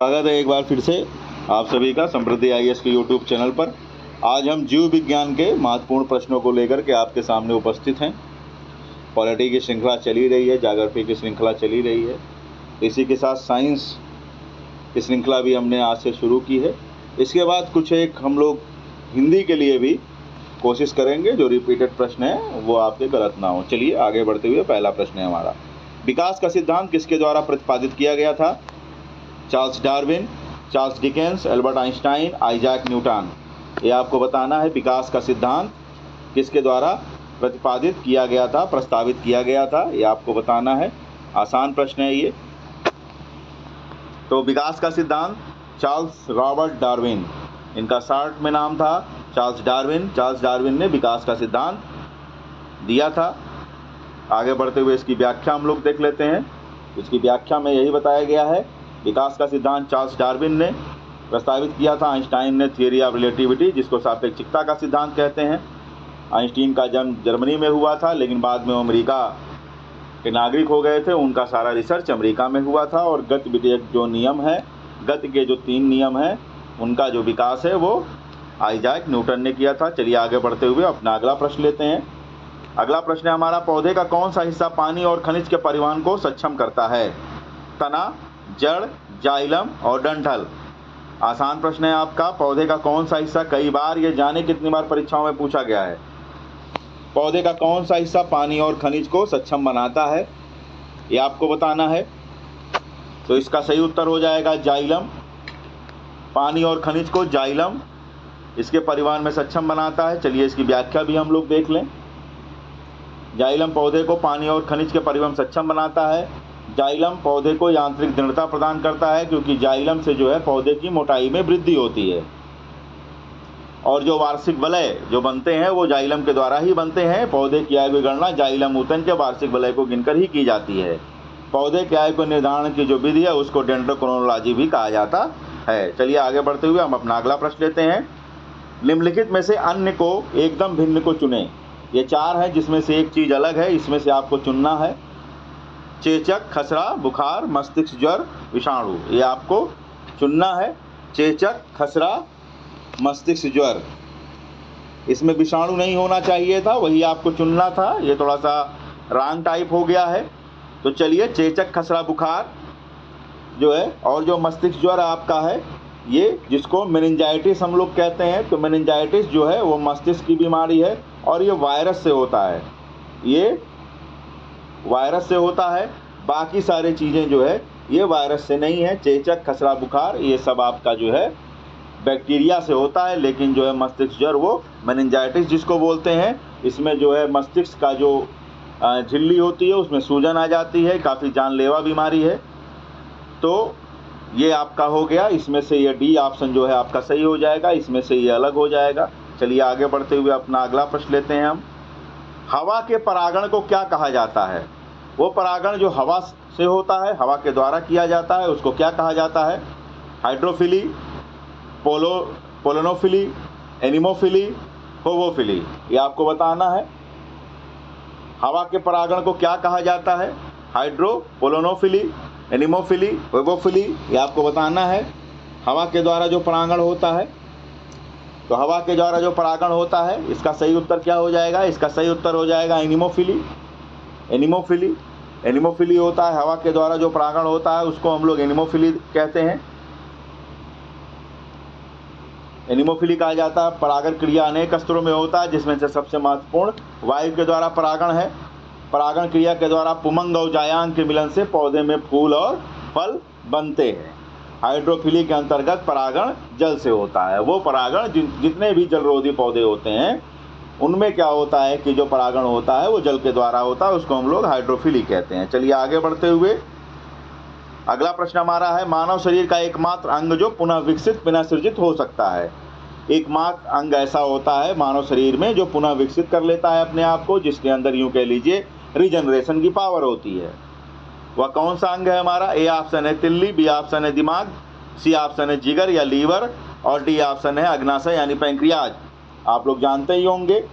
स्वागत है एक बार फिर से आप सभी का समृद्धि आईएएस के यूट्यूब चैनल पर। आज हम जीव विज्ञान के महत्वपूर्ण प्रश्नों को लेकर के आपके सामने उपस्थित हैं। पॉलिटी की श्रृंखला चली रही है, ज्योग्राफी की श्रृंखला चली रही है, इसी के साथ साइंस की श्रृंखला भी हमने आज से शुरू की है। इसके बाद कुछ एक हम लोग हिंदी के लिए भी कोशिश करेंगे, जो रिपीटेड प्रश्न है वो आपके गलत ना हो। चलिए आगे बढ़ते हुए पहला प्रश्न है हमारा, विकास का सिद्धांत किसके द्वारा प्रतिपादित किया गया था? Charles Darwin, Charles Dickens, Albert Einstein, Isaac Newton. ये आपको बताना है विकास का सिद्धांत किसके द्वारा प्रतिपादित किया गया था, प्रस्तावित किया गया था, ये आपको बताना है। आसान प्रश्न है ये। तो विकास का सिद्धांत चार्ल्स रॉबर्ट डार्विन, इनका शॉर्ट में नाम था चार्ल्स डार्विन। चार्ल्स डार्विन ने विकास का सिद्धांत दिया था। आगे बढ़ते हुए इसकी व्याख्या हम लोग देख लेते हैं। इसकी व्याख्या में यही बताया गया है, विकास का सिद्धांत चार्ल्स डार्विन ने प्रस्तावित किया था। आइंस्टाइन ने थियरी ऑफ रिलेटिविटी, जिसको सापेक्षिकता का सिद्धांत कहते हैं। आइंस्टीन का जन्म जर्मनी में हुआ था, लेकिन बाद में अमेरिका के नागरिक हो गए थे। उनका सारा रिसर्च अमेरिका में हुआ था। और गति विधेयक जो नियम है, गति के जो 3 नियम हैं, उनका जो विकास है वो आइजैक न्यूटन ने किया था। चलिए आगे बढ़ते हुए अपना अगला प्रश्न लेते हैं। अगला प्रश्न है हमारा, पौधे का कौन सा हिस्सा पानी और खनिज के परिवहन को सक्षम करता है? तना, जड़, जाइलम और डंठल। आसान प्रश्न है आपका, पौधे का कौन सा हिस्सा, कई बार ये जाने कितनी बार परीक्षाओं में पूछा गया है। पौधे का कौन सा हिस्सा पानी और खनिज को सक्षम बनाता है, ये आपको बताना है। तो इसका सही उत्तर हो जाएगा जाइलम। पानी और खनिज को जाइलम इसके परिवहन में सक्षम बनाता है। चलिए इसकी व्याख्या भी हम लोग देख लें। जाइलम पौधे को पानी और खनिज के परिवहन सक्षम बनाता है। जाइलम पौधे को यांत्रिक दृढ़ता प्रदान करता है, क्योंकि जाइलम से जो है पौधे की मोटाई में वृद्धि होती है। और जो वार्षिक वलय जो बनते हैं वो जाइलम के द्वारा ही बनते हैं। पौधे की आयु की गणना जाइलम ऊतन के वार्षिक वलय को गिनकर ही की जाती है। पौधे की आयु को निर्धारण की जो विधि है उसको डेंड्रोक्रोनोलॉजी भी कहा जाता है। चलिए आगे बढ़ते हुए हम अपना अगला प्रश्न लेते हैं। निम्नलिखित में से अन्य को एकदम भिन्न को चुने। ये 4 हैं जिसमें से एक चीज़ अलग है, इसमें से आपको चुनना है। चेचक, खसरा, बुखार, मस्तिष्क ज्वर, विषाणु, ये आपको चुनना है। चेचक, खसरा, मस्तिष्क ज्वर, इसमें विषाणु नहीं होना चाहिए था, वही आपको चुनना था। ये थोड़ा सा रॉन्ग टाइप हो गया है। तो चलिए चेचक, खसरा, बुखार जो है और जो मस्तिष्क ज्वर आपका है, ये जिसको मेनिंजाइटिस हम लोग कहते हैं। तो मेनिंजाइटिस जो है वो मस्तिष्क की बीमारी है और ये वायरस से होता है। ये वायरस से होता है, बाकी सारी चीज़ें जो है ये वायरस से नहीं है। चेचक, खसरा, बुखार ये सब आपका जो है बैक्टीरिया से होता है, लेकिन जो है मस्तिष्क ज्वर वो मेनिंजाइटिस जिसको बोलते हैं, इसमें जो है मस्तिष्क का जो झिल्ली होती है उसमें सूजन आ जाती है, काफ़ी जानलेवा बीमारी है। तो ये आपका हो गया। इसमें से ये डी ऑप्शन जो है आपका सही हो जाएगा, इसमें से ये अलग हो जाएगा। चलिए आगे बढ़ते हुए अपना अगला प्रश्न लेते हैं हम। हवा के परागण को क्या कहा जाता है? वो परागण जो हवा से होता है, हवा के द्वारा किया जाता है, उसको क्या कहा जाता है? हाइड्रोफिली, पोलनोफिली, एनिमोफिली, होवोफिली, ये आपको बताना है। हवा के परागण को क्या कहा जाता है? हाइड्रो, पोलनोफिली, एनिमोफिली, होवोफिली, ये आपको बताना है। हवा के द्वारा जो परागण होता है, तो हवा के द्वारा जो परागण होता है, इसका सही उत्तर क्या हो जाएगा? इसका सही उत्तर हो जाएगा एनिमोफिली। एनिमोफिली, एनिमोफिली होता है हवा के द्वारा जो परागण होता है, उसको हम लोग एनिमोफिली कहते हैं। एनिमोफिली कहा जाता है। परागण क्रिया अनेक स्तरों में होता है, जिसमें से सबसे महत्वपूर्ण वायु के द्वारा परागण है। परागण क्रिया के द्वारा पुमंग और जायांग के मिलन से पौधे में फूल और फल बनते हैं। हाइड्रोफिली के अंतर्गत परागण जल से होता है। वो परागण जितने भी जलरोधी पौधे होते हैं उनमें क्या होता है कि जो परागण होता है वो जल के द्वारा होता है, उसको हम लोग हाइड्रोफिली कहते हैं। चलिए आगे बढ़ते हुए अगला प्रश्न हमारा है, मानव शरीर का एकमात्र अंग जो पुनः विकसित बिना सृजित हो सकता है। एकमात्र अंग ऐसा होता है मानव शरीर में जो पुनः विकसित कर लेता है अपने आप को, जिसके अंदर यूँ कह लीजिए रीजनरेशन की पावर होती है। वह कौन सा अंग है हमारा? ए ऑप्शन है तिल्ली, बी ऑप्शन है दिमाग, सी ऑप्शन है जिगर या लीवर, और डी ऑप्शन है अग्नाशय यानी पैंक्रियाज। आप लोग जानते ही होंगे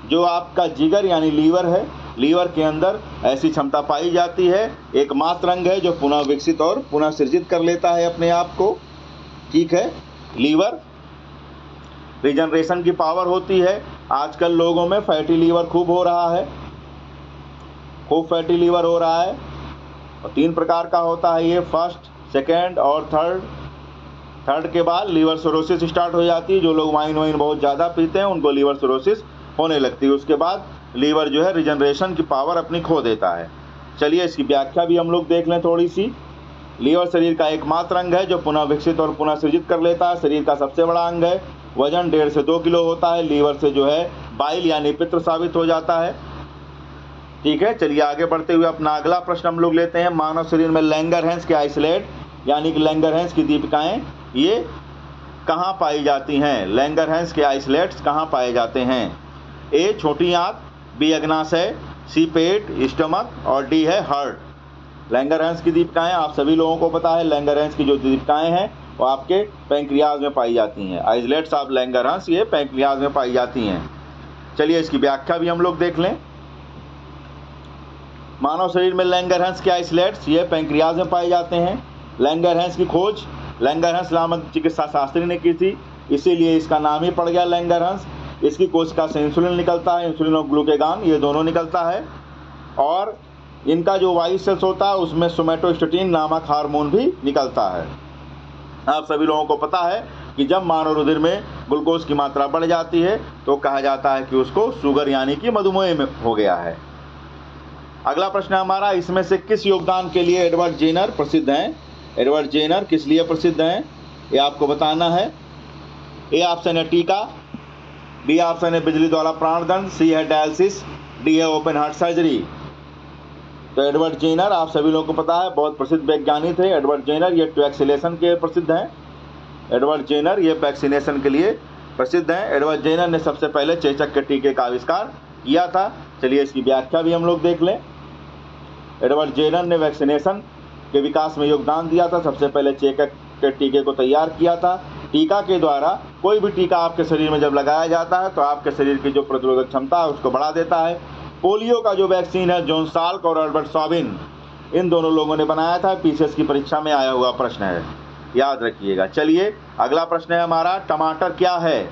जो आपका जिगर यानी लीवर है लीवर के अंदर ऐसी क्षमता पाई जाती है, एकमात्र अंग है जो पुनः विकसित और पुनः सृजित कर लेता है अपने आप को। ठीक है, लीवर रिजनरेशन की पावर होती है। आजकल लोगों में फैटी लीवर खूब हो रहा है, खूब फैटी लीवर हो रहा है, और 3 प्रकार का होता है ये, फर्स्ट, सेकेंड और थर्ड के बाद लीवर सिरोसिस स्टार्ट हो जाती है। जो लोग वाइन बहुत ज़्यादा पीते हैं उनको लीवर सिरोसिस होने लगती है। उसके बाद लीवर जो है रिजनरेशन की पावर अपनी खो देता है। चलिए इसकी व्याख्या भी हम लोग देख लें थोड़ी सी। लीवर शरीर का एकमात्र अंग है जो पुनः विकसित और पुनः सृजित कर लेता है। शरीर का सबसे बड़ा अंग है, वजन 1.5 से 2 किलो होता है। लीवर से जो है बाइल यानी पित्त साबित हो जाता है। ठीक है, चलिए आगे बढ़ते हुए अपना अगला प्रश्न हम लोग लेते हैं। मानव शरीर में लैंगरहैंस के आइसोलेट यानी कि लैंगरहैंस की दीपिकाएँ ये कहाँ पाई जाती हैं? लैंगरहैंस के आइसोलेट्स कहाँ पाए जाते हैं? ए छोटी आंत, बी अग्नाशय, सी पेट स्टमक और डी है हार्ट। लैंगरहैंस की दीपिकाएँ आप सभी लोगों को पता है, लैंगरहैंस की जो दीपिकाएँ हैं वो आपके पैंक्रियाज में पाई जाती हैं। आइसोलेट्स ऑफ लैंगरहैंस ये पैंक्रियाज में पाई जाती हैं। चलिए इसकी व्याख्या भी हम लोग देख लें। मानव शरीर में लैंगरहैंस के आइसोलेट्स ये पैंक्रियाज में पाए जाते हैं। लैंगरहैंस की खोज लैंगरहैंस नामक चिकित्सा शास्त्री ने की थी, इसीलिए इसका नाम ही पड़ गया लैंगरहैंस। इसकी कोशिका से इंसुलिन निकलता है, इंसुलिन और ग्लूकेगान ये दोनों निकलता है, और इनका जो वाइट सेल्स होता है उसमें सोमैटोस्टेटिन नामक हार्मोन भी निकलता है। आप सभी लोगों को पता है कि जब मानव रुधिर में ग्लूकोज की मात्रा बढ़ जाती है तो कहा जाता है कि उसको शुगर यानी कि मधुमेह में हो गया है। अगला प्रश्न हमारा, इसमें से किस योगदान के लिए एडवर्ड जेनर प्रसिद्ध हैं? एडवर्ड जेनर किस लिए प्रसिद्ध हैं ये आपको बताना है। ए ऑप्शन है टीका, बी ऑप्शन है बिजली द्वारा प्राणदंड, सी है डायलिसिस, डी है ओपन हार्ट सर्जरी। तो एडवर्ड जेनर आप सभी लोगों को पता है बहुत प्रसिद्ध वैज्ञानिक थे। एडवर्ड जेनर ये वैक्सीनेशन के प्रसिद्ध हैं। एडवर्ड जेनर ये वैक्सीनेशन के लिए प्रसिद्ध हैं। एडवर्ड जेनर ने सबसे पहले चेचक के टीके का आविष्कार किया था। चलिए इसकी व्याख्या भी हम लोग देख लें। एडवर्ड जेनर ने वैक्सीनेशन के विकास में योगदान दिया था। सबसे पहले चेचक के टीके को तैयार किया था। टीका के द्वारा कोई भी टीका आपके शरीर में जब लगाया जाता है तो आपके शरीर की जो प्रतिरोधक क्षमता है उसको बढ़ा देता है। पोलियो का जो वैक्सीन है जॉन साल्क और अल्बर्ट साबिन इन दोनों लोगों ने बनाया था। पीसीएस की परीक्षा में आया हुआ प्रश्न है, याद रखिएगा। चलिए अगला प्रश्न है हमारा, टमाटर क्या है?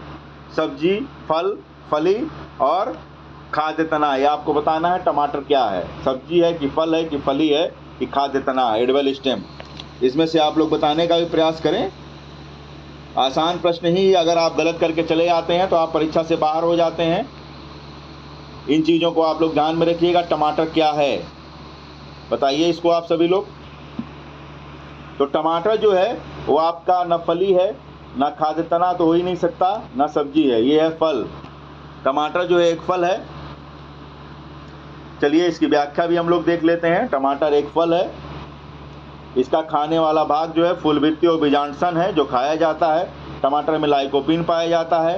सब्जी, फल, फली और खाद्य तना। ये आपको बताना है टमाटर क्या है, सब्जी है कि फल है कि फली है कि खाद्य तना, एडिबल स्टेम। इसमें से आप लोग बताने का भी प्रयास करें। आसान प्रश्न ही अगर आप गलत करके चले जाते हैं तो आप परीक्षा से बाहर हो जाते हैं। इन चीज़ों को आप लोग ध्यान में रखिएगा। टमाटर क्या है बताइए इसको आप सभी लोग। तो टमाटर जो है वो आपका न फली है न खाद्य तना तो हो ही नहीं सकता, न सब्जी है, ये है फल। टमाटर जो है एक फल है। चलिए इसकी व्याख्या भी हम लोग देख लेते हैं। टमाटर एक फल है। इसका खाने वाला भाग जो है फूलभित्ति और बीजांडसन है जो खाया जाता है। टमाटर में लाइकोपीन पाया जाता है।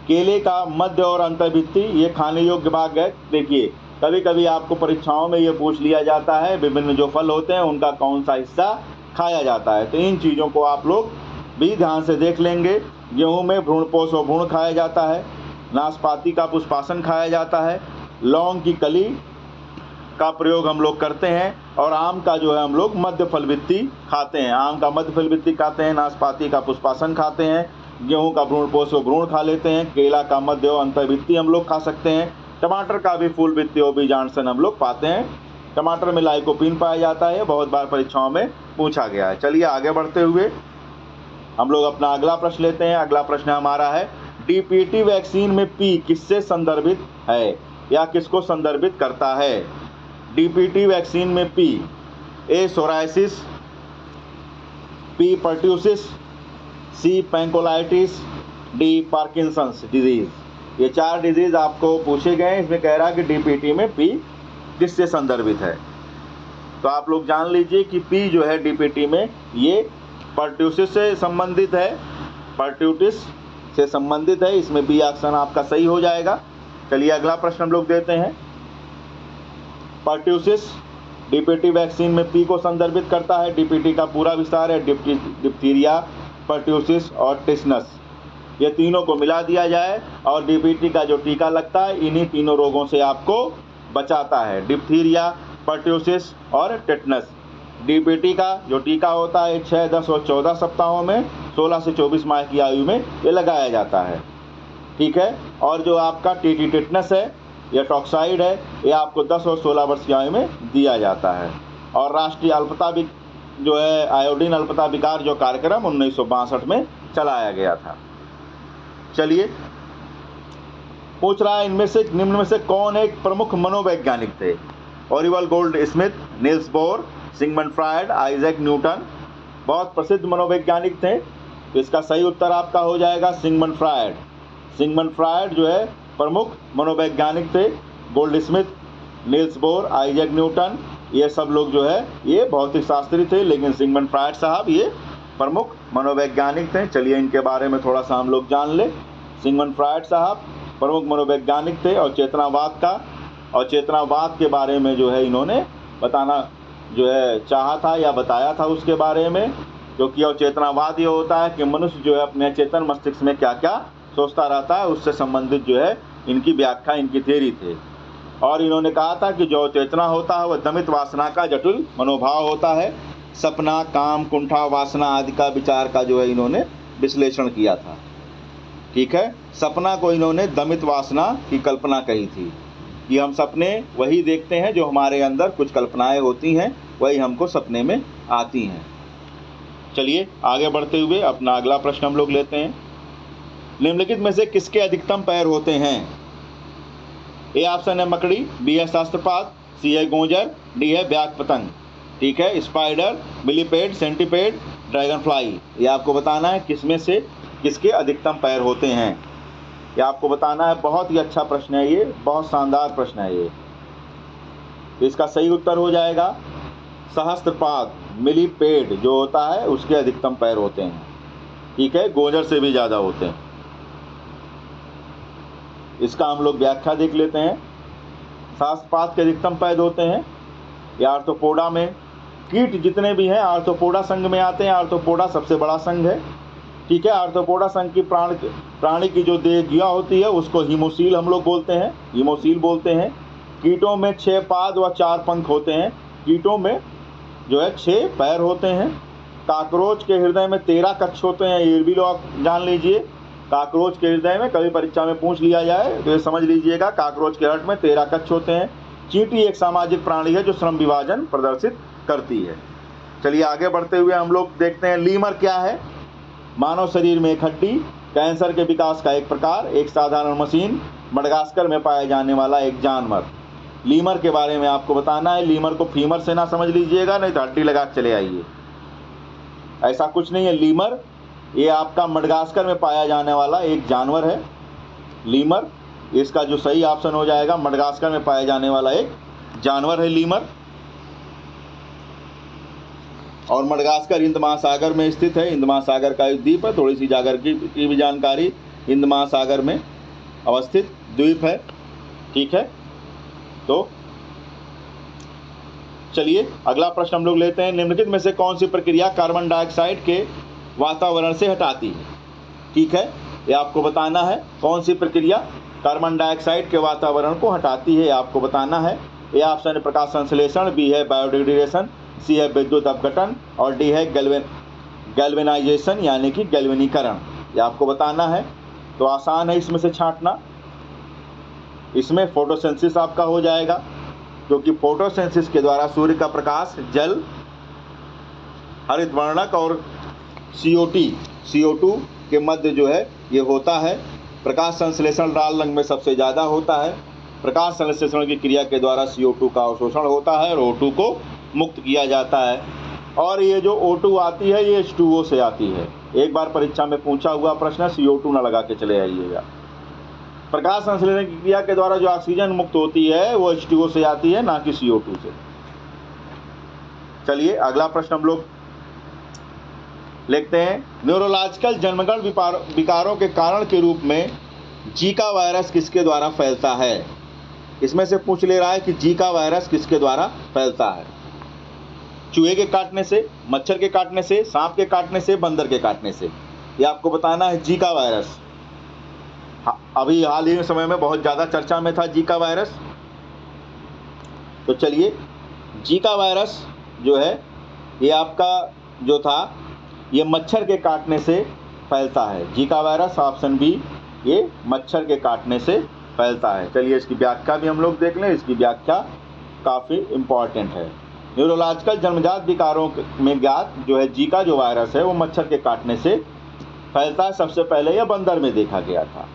केले का मध्य और अंतर्भित्ति ये खाने योग्य भाग है। देखिए कभी कभी आपको परीक्षाओं में ये पूछ लिया जाता है विभिन्न जो फल होते हैं उनका कौन सा हिस्सा खाया जाता है, तो इन चीज़ों को आप लोग भी ध्यान से देख लेंगे। गेहूँ में भ्रूणपोष और भ्रूण खाया जाता है। नाशपाती का पुष्पासन खाया जाता है। लौंग की कली का प्रयोग हम लोग करते हैं, और आम का जो है हम लोग मध्य फलवित्ती खाते हैं। आम का मध्य फलवित्ती खाते हैं। नाशपाती का पुष्पासन खाते हैं। गेहूं का भ्रूणपोष और भ्रूण खा लेते हैं। केला का मध्य और अंतर्भित्ती हम लोग खा सकते हैं। टमाटर का भी फूल भित्ति और बीजांडसन हम लोग पाते हैं। टमाटर में लाइकोपीन पाया जाता है, बहुत बार परीक्षाओं में पूछा गया है। चलिए आगे बढ़ते हुए हम लोग अपना अगला प्रश्न लेते हैं। अगला प्रश्न हमारा है, डीपीटी वैक्सीन में पी किससे संदर्भित है या किसको संदर्भित करता है? डीपीटी वैक्सीन में पी, ए सोरायसिस, पी पर्ट्यूसिस, सी पैंकोलाइटिस, डी पार्किंसंस डिजीज़। ये 4 डिजीज़ आपको पूछे गए हैं। इसमें कह रहा है कि डीपीटी में पी किससे संदर्भित है। तो आप लोग जान लीजिए कि पी जो है डीपीटी में ये पर्ट्यूसिस से संबंधित है। पर्ट्यूटिस से संबंधित है। इसमें बी ऑप्शन आपका सही हो जाएगा। चलिए अगला प्रश्न हम लोग देते हैं। पर्ट्यूसिस डीपीटी वैक्सीन में पी को संदर्भित करता है। डीपीटी का पूरा विस्तार है डिप्थीरिया, पर्ट्यूसिस और टिटनस। ये तीनों को मिला दिया जाए और डीपीटी का जो टीका लगता है इन्हीं तीनों रोगों से आपको बचाता है। डिप्थीरिया, पर्ट्यूसिस और टेटनस। डीपीटी का जो टीका होता है 6, 10 और 14 सप्ताहों में 16 से 24 माह की आयु में ये लगाया जाता है। ठीक है। और जो आपका टीटी टेटनस है या टॉक्साइड है, ये आपको 10 और 16 वर्ष की आयु में दिया जाता है। और राष्ट्रीय अल्पता जो है आयोडीन अल्पता विकार जो कार्यक्रम 1962 में चलाया गया था। चलिए, पूछ रहा है इनमें से निम्न में से कौन एक प्रमुख मनोवैज्ञानिक थे? Oliver Goldsmith, Niels Bohr, Sigmund Freud, Isaac Newton. बहुत प्रसिद्ध मनोवैज्ञानिक थे। तो इसका सही उत्तर आपका हो जाएगा सिगमंड फ्रायड। सिगमंड फ्रायड जो है प्रमुख मनोवैज्ञानिक थे। Goldsmith, Niels bore, Isaac Newton, ये सब लोग जो है ये भौतिक शास्त्री थे, लेकिन सिगमंड फ्रायड साहब ये प्रमुख मनोवैज्ञानिक थे। चलिए इनके बारे में थोड़ा सा हम लोग जान लें। सिगमंड फ्रायड साहब प्रमुख मनोवैज्ञानिक थे और चेतनावाद के बारे में जो है इन्होंने बताना जो है चाहा था या बताया था उसके बारे में। क्योंकि अवचेतनावाद ये होता है कि मनुष्य जो है अपने चेतन मस्तिष्क में क्या क्या सोचता रहता है, उससे संबंधित जो है इनकी व्याख्या, इनकी थ्योरी थे। और इन्होंने कहा था कि जो चेतना होता है वह दमित वासना का जटिल मनोभाव होता है। सपना, काम, कुंठा, वासना आदि का विचार का जो है इन्होंने विश्लेषण किया था। ठीक है। सपना को इन्होंने दमित वासना की कल्पना कही थी कि हम सपने वही देखते हैं जो हमारे अंदर कुछ कल्पनाएं होती हैं, वही हमको सपने में आती हैं। चलिए आगे बढ़ते हुए अपना अगला प्रश्न हम लोग लेते हैं। निम्नलिखित में से किसके अधिकतम पैर होते हैं? ए ऑप्शन है मकड़ी, बी है सहस्त्रपाद, सी है गोंजर, डी है ब्याग पतंग। ठीक है। Spider, millipede, centipede, dragon fly. ये आपको बताना है किसमें से किसके अधिकतम पैर होते हैं, ये आपको बताना है। बहुत ही अच्छा प्रश्न है ये, बहुत शानदार प्रश्न है ये। तो इसका सही उत्तर हो जाएगा सहस्त्रपाद, मिलीपेड जो होता है उसके अधिकतम पैर होते हैं। ठीक है। गोंजर से भी ज़्यादा होते हैं। इसका हम लोग व्याख्या देख लेते हैं। सहस्त्रपाद के अधिकतम पैर होते हैं। ये आर्थ्रोपोडा में कीट जितने भी हैं आर्थ्रोपोडा संघ में आते हैं। आर्थ्रोपोडा सबसे बड़ा संघ है। ठीक है। आर्थ्रोपोडा संघ की प्राणी की जो देहिया होती है उसको हीमोसील हम लोग बोलते हैं, हीमोसील बोलते हैं। कीटों में 6 पाद व 4 पंख होते हैं। कीटों में जो है 6 पैर होते हैं। काकरोच के हृदय में 13 कक्ष होते हैं। ये भी लोग जान लीजिए। काकरोच के हृदय में कभी परीक्षा में पूछ लिया जाए तो ये समझ लीजिएगा, काकरोच के हृदय में 13 कक्ष होते हैं। चींटी एक सामाजिक प्राणी है जो श्रम विभाजन प्रदर्शित करती है। चलिए आगे बढ़ते हुए हम लोग देखते हैं लीमर क्या है। मानव शरीर में एक हड्डी, कैंसर के विकास का एक प्रकार, एक साधारण मशीन, मडगास्कर में पाया जाने वाला एक जानवर। लीमर के बारे में आपको बताना है। लीमर को फीमर से ना समझ लीजिएगा, नहीं तो हड्डी लगा के चले आइए। ऐसा कुछ नहीं है। लीमर ये आपका मडगास्कर में पाया जाने वाला एक जानवर है। लीमर, इसका जो सही ऑप्शन हो जाएगा, मडगास्कर में पाया जाने वाला एक जानवर है लीमर। और मडगास्कर हिंद महासागर में स्थित है। हिंद महासागर का एक द्वीप है। थोड़ी सी जागर की भी जानकारी, हिंद महासागर में अवस्थित द्वीप है। ठीक है। तो चलिए अगला प्रश्न हम लोग लेते हैं। निम्नलिखित में से कौन सी प्रक्रिया कार्बन डाइऑक्साइड के वातावरण से हटाती है? ठीक है। ये आपको बताना है कौन सी प्रक्रिया कार्बन डाइऑक्साइड के वातावरण को हटाती है, आपको बताना है। ए ऑप्शन है प्रकाश संश्लेषण, बी है बायोडिग्रेडेशन, सी है विद्युत अपघटन और डी है गैल्वेनाइजेशन यानी कि गैल्वेनीकरण। ये आपको बताना है। तो आसान है इसमें से छांटना। इसमें फोटोसिंथेसिस आपका हो जाएगा, क्योंकि फोटोसिंथेसिस के द्वारा सूर्य का प्रकाश जल, हरित वर्णक और CO2 के मध्य जो है ये होता है। प्रकाश संश्लेषण लाल रंग में सबसे ज़्यादा होता है। प्रकाश संश्लेषण की क्रिया के द्वारा CO2 का अवशोषण होता है और O2 को मुक्त किया जाता है। और ये जो O2 आती है ये H2O से आती है। एक बार परीक्षा में पूछा हुआ प्रश्न, CO2 ना लगा के चले आइएगा। प्रकाश संश्लेषण की क्रिया के द्वारा जो ऑक्सीजन मुक्त होती है वो H2O से आती है, ना कि CO2 से। चलिए अगला प्रश्न हम लोग लिखते हैं। न्यूरोलॉजिकल जन्मगत विकारों के कारण के रूप में जीका वायरस किसके द्वारा फैलता है? इसमें से पूछ ले रहा है कि जीका वायरस किसके द्वारा फैलता है। चूहे के काटने से, मच्छर के काटने से, सांप के काटने से, बंदर के काटने से। ये आपको बताना है। जीका वायरस अभी हाल ही में समय में बहुत ज़्यादा चर्चा में था। जीका वायरस तो चलिए, जीका वायरस जो है ये आपका जो था ये मच्छर के काटने से फैलता है। जीका वायरस ऑप्शन बी, ये मच्छर के काटने से फैलता है। चलिए इसकी व्याख्या भी हम लोग देख लें। इसकी व्याख्या काफ़ी इम्पॉर्टेंट है। न्यूरोलॉजिकल जन्मजात विकारों में ज्ञात जो है जीका जो वायरस है वो मच्छर के काटने से फैलता है। सबसे पहले यह बंदर में देखा गया था।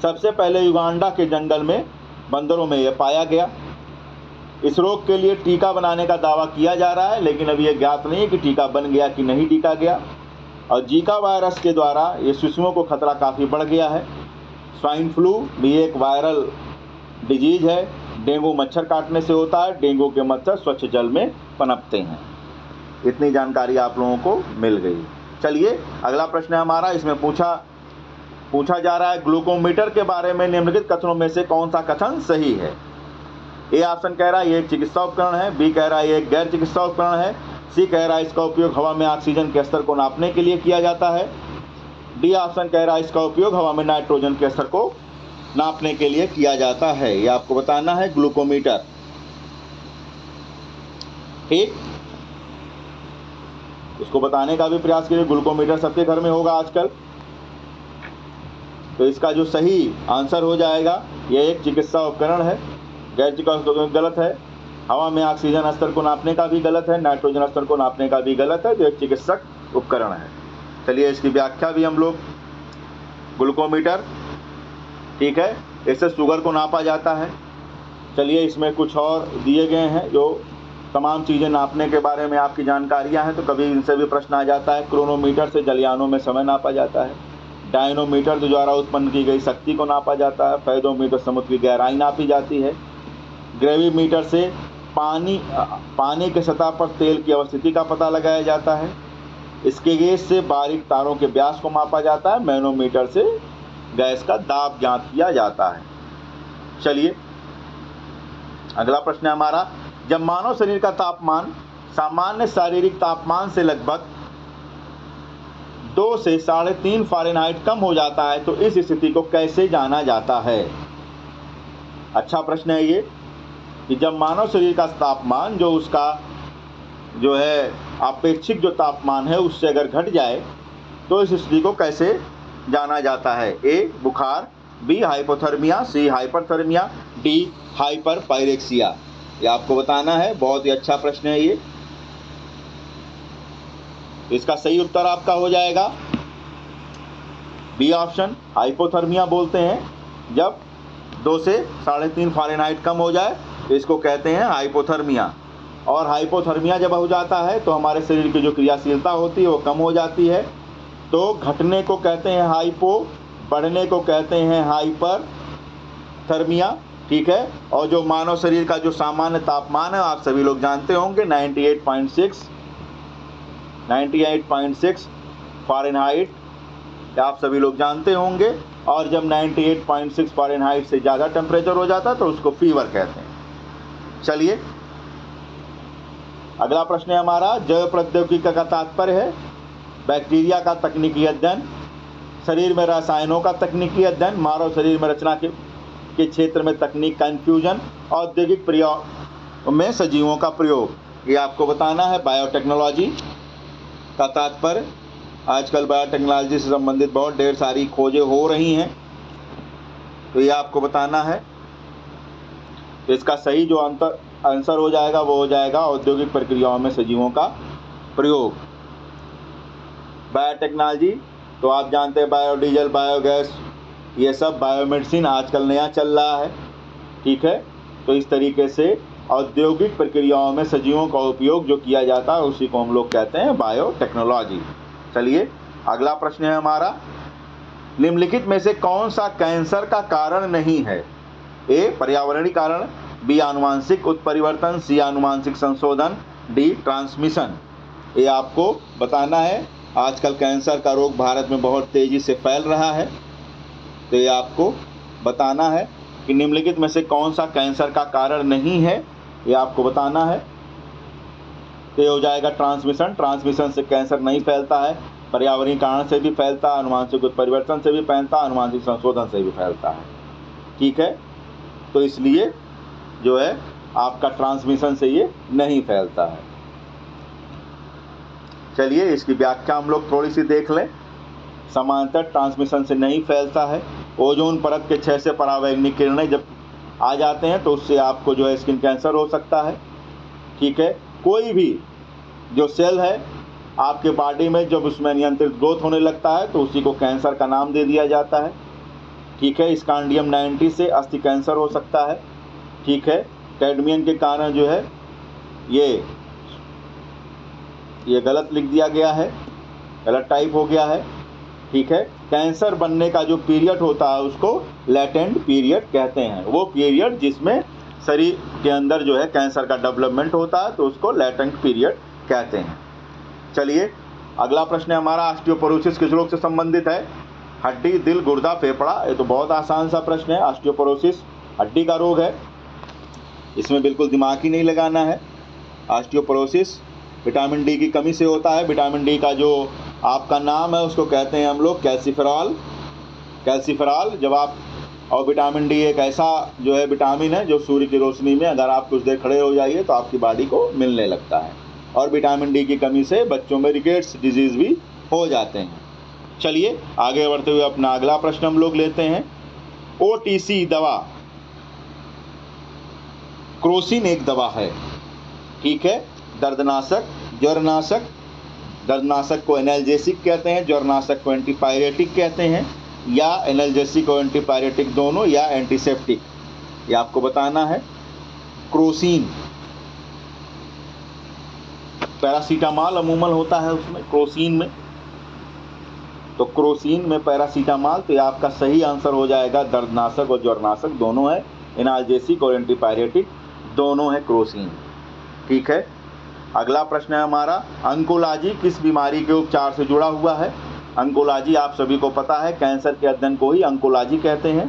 सबसे पहले युगांडा के जंगल में बंदरों में यह पाया गया। इस रोग के लिए टीका बनाने का दावा किया जा रहा है, लेकिन अभी यह ज्ञात नहीं है कि टीका बन गया कि नहीं टीका गया। और जीका वायरस के द्वारा ये शिशुओं को खतरा काफ़ी बढ़ गया है। स्वाइन फ्लू भी एक वायरल डिजीज है। डेंगू मच्छर काटने से होता है। डेंगू के मच्छर स्वच्छ जल में पनपते हैं। इतनी जानकारी आप लोगों को मिल गई। चलिए अगला प्रश्न है हमारा। इसमें पूछा जा रहा है ग्लूकोमीटर के बारे में निम्नलिखित कथनों में से कौन सा कथन सही है। ए ऑप्शन कह रहा है ये एक चिकित्सा उपकरण है। बी कह रहा है ये एक गैर चिकित्सा उपकरण है। सी कह रहा है इसका उपयोग हवा में ऑक्सीजन के स्तर को नापने के लिए किया जाता है। डी ऑप्शन कह रहा है इसका उपयोग हवा में नाइट्रोजन के स्तर को नापने के लिए किया जाता है। ये आपको बताना है ग्लूकोमीटर। ठीक, इसको बताने का भी प्रयास कीजिए। ग्लूकोमीटर सबके घर में होगा आजकल। तो इसका जो सही आंसर हो जाएगा ये एक चिकित्सा उपकरण है। गैर चिकित्सा गलत है। हवा में ऑक्सीजन स्तर को नापने का भी गलत है। नाइट्रोजन स्तर को नापने का भी गलत है। तो एक चिकित्सक उपकरण है। चलिए इसकी व्याख्या भी हम लोग। ग्लूकोमीटर, ठीक है, इससे शुगर को नापा जाता है। चलिए इसमें कुछ और दिए गए हैं जो तमाम चीज़ें नापने के बारे में आपकी जानकारियां हैं, तो कभी इनसे भी प्रश्न आ जाता है। क्रोनोमीटर से जलयानों में समय नापा जाता है। डायनोमीटर के द्वारा उत्पन्न की गई शक्ति को नापा जाता है। फेदोमीटर समुद्र की गहराई नापी जाती है। ग्रेविमीटर से पानी के सतह पर तेल की अवस्थिति का पता लगाया जाता है। इसके गेज से बारीक तारों के व्यास को मापा जाता है। मैनोमीटर से गैस का दाब ज्ञात किया जाता है। चलिए अगला प्रश्न है हमारा। जब मानव शरीर का तापमान सामान्य शारीरिक तापमान से लगभग 2 से 3.5 फ़ारेनहाइट कम हो जाता है तो इस स्थिति को कैसे जाना जाता है। अच्छा प्रश्न है ये कि जब मानव शरीर का तापमान जो उसका जो है अपेक्षित जो तापमान है उससे अगर घट जाए तो इस स्थिति को कैसे जाना जाता है। ए बुखार, बी हाइपोथर्मिया, सी हाइपरथर्मिया, डी हाइपरपायरेक्सिया। ये आपको बताना है। बहुत ही अच्छा प्रश्न है ये। इसका सही उत्तर आपका हो जाएगा बी ऑप्शन, हाइपोथर्मिया बोलते हैं। जब 2 से 3.5 फ़ारेनहाइट कम हो जाए तो इसको कहते हैं हाइपोथर्मिया। और हाइपोथर्मिया जब हो जाता है तो हमारे शरीर की जो क्रियाशीलता होती है वो कम हो जाती है। तो घटने को कहते हैं हाइपो, बढ़ने को कहते हैं हाइपर थर्मिया। ठीक है। और जो मानव शरीर का जो सामान्य तापमान है आप सभी लोग जानते होंगे 98.6 फ़ारेनहाइट आप सभी लोग जानते होंगे। और जब 98.6 फ़ारेनहाइट से ज़्यादा टेम्परेचर हो जाता है तो उसको फीवर कहते हैं। चलिए अगला प्रश्न है हमारा। जैव प्रौद्योगिकी का तात्पर्य है बैक्टीरिया का तकनीकी अध्ययन, शरीर में रसायनों का तकनीकी अध्ययन, मानव शरीर में रचना के क्षेत्र में तकनीक का इन्फ्यूजन, औद्योगिक प्रयोग में सजीवों का प्रयोग। ये आपको बताना है। बायोटेक्नोलॉजी का तात्पर्य आजकल बायोटेक्नोलॉजी से संबंधित बहुत ढेर सारी खोजें हो रही हैं, तो ये आपको बताना है। तो इसका सही जो आंसर हो जाएगा वो हो जाएगा औद्योगिक प्रक्रियाओं में सजीवों का प्रयोग। बायोटेक्नोलॉजी तो आप जानते हैं बायोडीजल, बायोगैस, ये सब बायोमेडिसिन आजकल नया चल रहा है। ठीक है। तो इस तरीके से औद्योगिक प्रक्रियाओं में सजीवों का उपयोग जो किया जाता है उसी को हम लोग कहते हैं बायोटेक्नोलॉजी। चलिए अगला प्रश्न है हमारा। निम्नलिखित में से कौन सा कैंसर का कारण नहीं है। ए पर्यावरणीय कारण, बी आनुवांशिक उत्परिवर्तन, सी आनुवांशिक संशोधन, डी ट्रांसमिशन। ये आपको बताना है। आजकल कैंसर का रोग भारत में बहुत तेज़ी से फैल रहा है, तो ये आपको बताना है कि निम्नलिखित में से कौन सा कैंसर का कारण नहीं है। ये आपको बताना है। तो ये हो जाएगा ट्रांसमिशन। ट्रांसमिशन से कैंसर नहीं फैलता है। पर्यावरणीय कारण से भी फैलता है, आनुवांशिक उत्परिवर्तन से भी फैलता है, आनुवांशिक संशोधन से भी फैलता है। ठीक है। तो इसलिए जो है आपका ट्रांसमिशन से ये नहीं फैलता है। चलिए इसकी व्याख्या हम लोग थोड़ी सी देख लें। समांतर ट्रांसमिशन से नहीं फैलता है। ओजोन परत के 6 से परावैंगनिक किरणें जब आ जाते हैं तो उससे आपको जो है स्किन कैंसर हो सकता है। ठीक है, कोई भी जो सेल है आपके बॉडी में जब उसमें नियंत्रित ग्रोथ होने लगता है तो उसी को कैंसर का नाम दे दिया जाता है। ठीक है, स्कैंडियम 90 से अस्थि कैंसर हो सकता है। ठीक है, कैडमियम के कारण जो है ये गलत लिख दिया गया है, गलत टाइप हो गया है। ठीक है, कैंसर बनने का जो पीरियड होता है उसको लेटेंट पीरियड कहते हैं। वो पीरियड जिसमें शरीर के अंदर जो है कैंसर का डेवलपमेंट होता है तो उसको लेटेंट पीरियड कहते हैं। चलिए अगला प्रश्न है हमारा, ऑस्टियोपोरोसिस किस रोग से संबंधित है? हड्डी, दिल, गुर्दा, फेफड़ा। ये तो बहुत आसान सा प्रश्न है। ऑस्टियोपोरोसिस हड्डी का रोग है, इसमें बिल्कुल दिमाग ही नहीं लगाना है। ऑस्टियोपोरोसिस विटामिन डी की कमी से होता है। विटामिन डी का जो आपका नाम है उसको कहते हैं हम लोग कैल्सिफेरॉल। जब आप, और विटामिन डी एक ऐसा जो है विटामिन है जो सूर्य की रोशनी में अगर आप कुछ देर खड़े हो जाइए तो आपकी बॉडी को मिलने लगता है। और विटामिन डी की कमी से बच्चों में रिकेट्स डिजीज़ भी हो जाते हैं। चलिए आगे बढ़ते हुए अपना अगला प्रश्न हम लोग लेते हैं। ओटीसी दवा, क्रोसिन एक दवा है। ठीक है, दर्दनाशक, ज्वरनाशक। दर्दनाशक को एनाल्जेसिक कहते हैं, ज्वरनाशक को एंटीपायरेटिक कहते हैं, या एनाल्जेसिक और एंटीपायरेटिक दोनों, या एंटीसेप्टिक, ये आपको बताना है। क्रोसिन, पैरासीटामॉल अमूमन होता है उसमें, क्रोसिन में। तो क्रोसिन में पैरासीटामॉल, तो ये आपका सही आंसर हो जाएगा। दर्दनाशक और ज्वरनाशक दोनों है, एनाल्जेसिक और एंटीपायरेटिक दोनों है क्रोसिन। ठीक है, अगला प्रश्न है हमारा, अंकोलॉजी किस बीमारी के उपचार से जुड़ा हुआ है? अंकोलॉजी आप सभी को पता है, कैंसर के अध्ययन को ही अंकोलॉजी कहते हैं।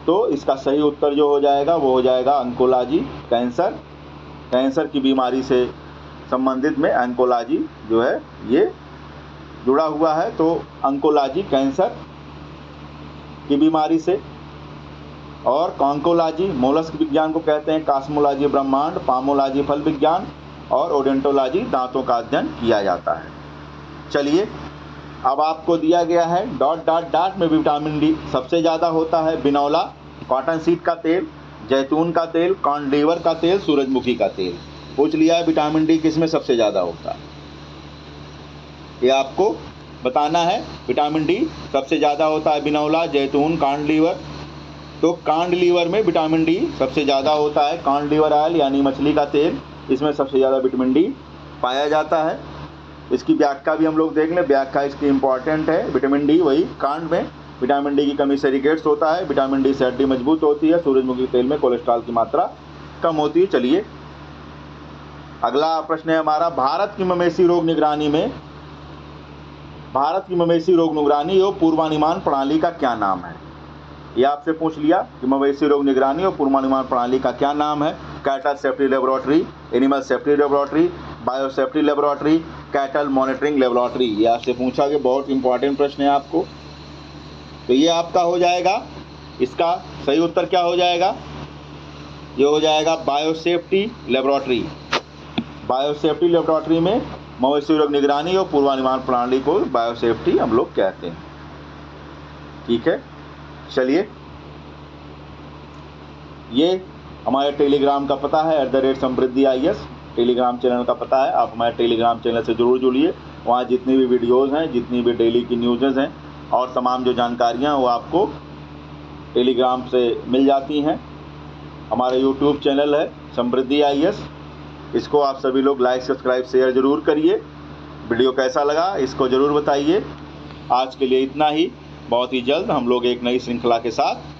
तो इसका सही उत्तर जो हो जाएगा वो हो जाएगा अंकोलॉजी, कैंसर की बीमारी से संबंधित में अंकोलॉजी जो है ये जुड़ा हुआ है। तो अंकोलॉजी कैंसर की बीमारी से। और कॉन्कोलॉजी मोलस्क विज्ञान को कहते हैं, कास्मोलॉजी ब्रह्मांड, पामोलॉजी फल विज्ञान, और ओडेंटोलॉजी दांतों का अध्ययन किया जाता है। चलिए अब आपको दिया गया है डॉट डॉट डॉट में विटामिन डी सबसे ज़्यादा होता है बिनौला, कॉटन सीड का तेल, जैतून का तेल, कॉर्नफ्लावर का तेल, सूरजमुखी का तेल। पूछ लिया है विटामिन डी किस में सबसे ज़्यादा होता है, ये आपको बताना है। विटामिन डी सबसे ज़्यादा होता है बिनौला, जैतून, कॉर्नफ्लावर। तो कॉर्नफ्लावर में विटामिन डी सबसे ज़्यादा होता है। कॉर्नफ्लावर ऑयल यानी मछली का तेल, इसमें सबसे ज़्यादा विटामिन डी पाया जाता है। इसकी व्याख्या भी हम लोग देख लें, व्याख्या इसकी इम्पॉर्टेंट है। विटामिन डी वही कांड में विटामिन डी की कमी से रिकेट्स होता है, विटामिन डी से हड्डी मजबूत होती है, सूरजमुखी तेल में कोलेस्ट्रॉल की मात्रा कम होती है। चलिए अगला प्रश्न है हमारा, भारत की मवेशी रोग निगरानी और पूर्वानुमान प्रणाली का क्या नाम है? ये आपसे पूछ लिया कि मवेशी रोग निगरानी और पूर्वानुमान प्रणाली का क्या नाम है। Cattle safety laboratory, animal safety laboratory, biosafety laboratory, cattle monitoring laboratory. ये आपसे पूछा कि बहुत इंपॉर्टेंट प्रश्न है आपको। तो ये आपका हो जाएगा, इसका सही उत्तर क्या हो जाएगा? ये हो जाएगा बायोसेफ्टी लेबोरेटरी। बायोसेफ्टी लेबोरेटरी में मवेशी रोग निगरानी और पूर्वानुमान प्रणाली को बायोसेफ्टी हम लोग कहते हैं। ठीक है, चलिए ये हमारे टेलीग्राम का पता है @समृद्धि IS, टेलीग्राम चैनल का पता है। आप हमारे टेलीग्राम चैनल से ज़रूर जुड़िए। वहाँ जितनी भी वीडियोज़ हैं, जितनी भी डेली की न्यूज़ेज़ हैं और तमाम जो जानकारियाँ वो आपको टेलीग्राम से मिल जाती हैं। हमारा यूट्यूब चैनल है समृद्धि IS, इसको आप सभी लोग लाइक, सब्सक्राइब, शेयर ज़रूर करिए। वीडियो कैसा लगा इसको ज़रूर बताइए। आज के लिए इतना ही। बहुत ही जल्द हम लोग एक नई श्रृंखला के साथ